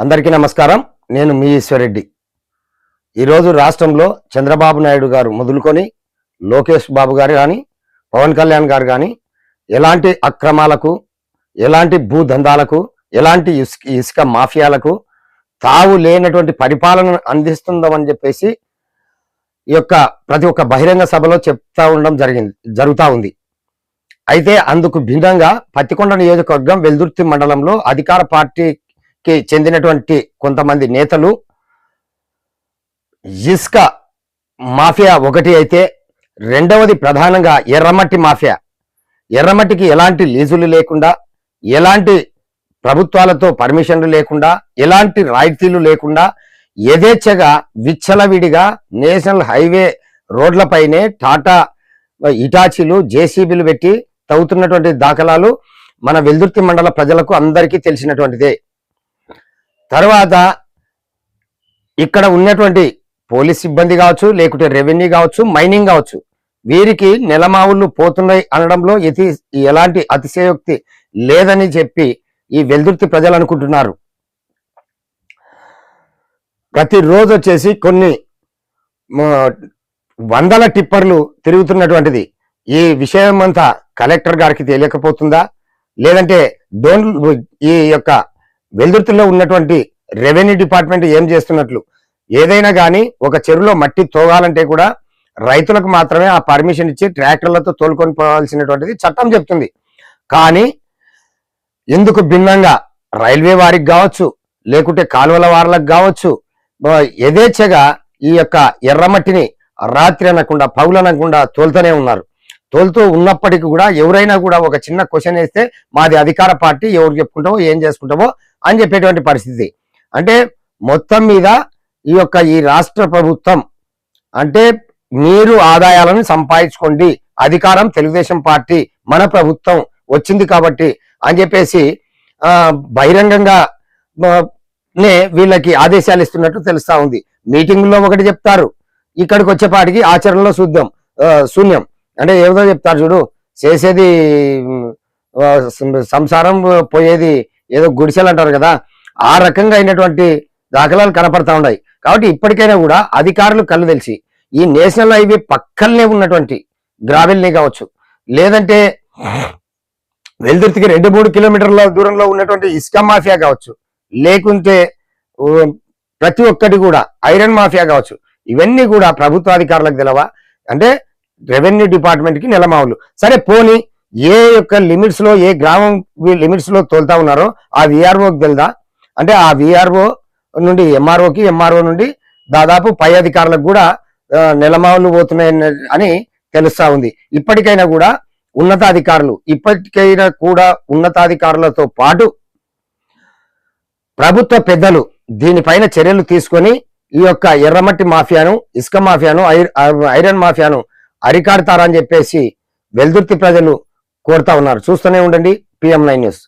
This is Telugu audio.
అందరికీ నమస్కారం. నేను మీ ఈశ్వరెడ్డి. ఈరోజు రాష్ట్రంలో చంద్రబాబు నాయుడు గారు మొదలుకొని లోకేష్ బాబు గారు కానీ పవన్ కళ్యాణ్ గారు కానీ ఎలాంటి అక్రమాలకు, ఎలాంటి భూదందాలకు, ఎలాంటి ఇసుక మాఫియాలకు తావు లేనటువంటి పరిపాలన అందిస్తుందని చెప్పేసి ఈ యొక్క ప్రతి ఒక్క బహిరంగ సభలో చెప్తా ఉండడం జరుగుతూ ఉంది. అయితే అందుకు భిన్నంగా పత్తికొండ నియోజకవర్గం వెల్దుర్తి మండలంలో అధికార పార్టీకి చెందినటువంటి కొంతమంది నేతలు ఇసుక మాఫియా ఒకటి అయితే, రెండవది ప్రధానంగా ఎర్రమట్టి మాఫియా. ఎర్రమట్టికి ఎలాంటి లీజులు లేకుండా, ఎలాంటి ప్రభుత్వాలతో పర్మిషన్లు లేకుండా, ఎలాంటి రాయితీలు లేకుండా యథేచ్ఛగా విచ్చలవిడిగా నేషనల్ హైవే రోడ్లపైనే టాటా ఇటాచీలు, జేసీబీలు పెట్టి తవ్వుతున్నటువంటి దాఖలాలు మన వెల్దుర్తి మండల ప్రజలకు అందరికీ తెలిసినటువంటిదే. తర్వాత ఇక్కడ ఉన్నటువంటి పోలీస్ సిబ్బంది కావచ్చు, లేకుంటే రెవెన్యూ కావచ్చు, మైనింగ్ కావచ్చు, వీరికి నెలమావుళ్ళు పోతున్నాయి అనడంలో ఎలాంటి అతిశయోక్తి లేదని చెప్పి ఈ వెల్దుర్తి ప్రజలు అనుకుంటున్నారు. ప్రతిరోజు వచ్చేసి కొన్ని వందల టిప్పర్లు తిరుగుతున్నటువంటిది. ఈ విషయం అంతా కలెక్టర్ గారికి తెలియకపోతుందా, లేదంటే ఈ యొక్క వెల్దుర్తిలో ఉన్నటువంటి రెవెన్యూ డిపార్ట్మెంట్ ఏం చేస్తున్నట్లు? ఏదైనా కానీ ఒక చెరువులో మట్టి తోగాలంటే కూడా రైతులకు మాత్రమే ఆ పర్మిషన్ ఇచ్చి ట్రాక్టర్లతో తోలుకొని పోవాల్సినటువంటిది చట్టం చెప్తుంది. కానీ ఎందుకు భిన్నంగా రైల్వే వారికి కావచ్చు, లేకుంటే కాలువల వారులకు కావచ్చు, యథేచ్ఛగా ఈ యొక్క ఎర్రమట్టిని రాత్రి అనకుండా పౌలనకుండా తోలుతూనే ఉన్నారు. తోలుతూ ఉన్నప్పటికీ కూడా ఎవరైనా కూడా ఒక చిన్న క్వశ్చన్ వేస్తే మాది అధికార పార్టీ, ఎవరు చెప్పుకుంటావో ఏం చేసుకుంటావో అని చెప్పేటువంటి పరిస్థితి. అంటే మొత్తం మీద ఈ రాష్ట్ర ప్రభుత్వం అంటే మీరు ఆదాయాలను సంపాదించుకోండి, అధికారం తెలుగుదేశం పార్టీ మన ప్రభుత్వం వచ్చింది కాబట్టి అని చెప్పేసి బహిరంగంగా వీళ్ళకి ఆదేశాలు ఇస్తున్నట్టు తెలుస్తా ఉంది. మీటింగుల్లో ఒకటి చెప్తారు, ఇక్కడికి వచ్చేపాటికి ఆచరణలో శూన్యం. అంటే ఏదో చెప్తారు చూడు, చేసేది సంసారం, పోయేది ఏదో గుడిసెలు అంటారు కదా, ఆ రకంగా అయినటువంటి దాఖలాలు కనపడతా ఉన్నాయి. కాబట్టి ఇప్పటికైనా కూడా అధికారులు కళ్ళు తెలిసి ఈ నేషనల్ హైవే పక్కనే ఉన్నటువంటి గ్రావెల్ని కావచ్చు, లేదంటే వెల్దుర్తికి 2-3 కిలోమీటర్ల దూరంలో ఉన్నటువంటి ఇసుక మాఫియా కావచ్చు, లేకుంటే ప్రతి ఒక్కటి కూడా ఐరన్ మాఫియా కావచ్చు, ఇవన్నీ కూడా ప్రభుత్వ అధికారులకు తెలవా? అంటే రెవెన్యూ డిపార్ట్మెంట్ కి నెలమావులు. సరే పోనీ ఏ యొక్క లిమిట్స్ లో, ఏ గ్రామం లిమిట్స్ లో తోలుతా ఉన్నారో ఆ విఆర్ఓకి తెలుదా? అంటే ఆ విఆర్ఓ నుండి ఎంఆర్ఓకి, ఎంఆర్ఓ నుండి దాదాపు పై అధికారులకు కూడా నెలమావులు పోతున్నాయని అని తెలుస్తా ఉంది. ఇప్పటికైనా కూడా ఉన్నతాధికారులతో పాటు ప్రభుత్వ పెద్దలు దీనిపైన చర్యలు తీసుకొని ఈ యొక్క ఎర్రమట్టి మాఫియాను, ఇసుక మాఫియాను, ఐరన్ మాఫియాను అరికాడతారని చెప్పేసి వెల్దుర్తి ప్రజలు కోరుతా ఉన్నారు. చూస్తూనే ఉండండి PM9 న్యూస్.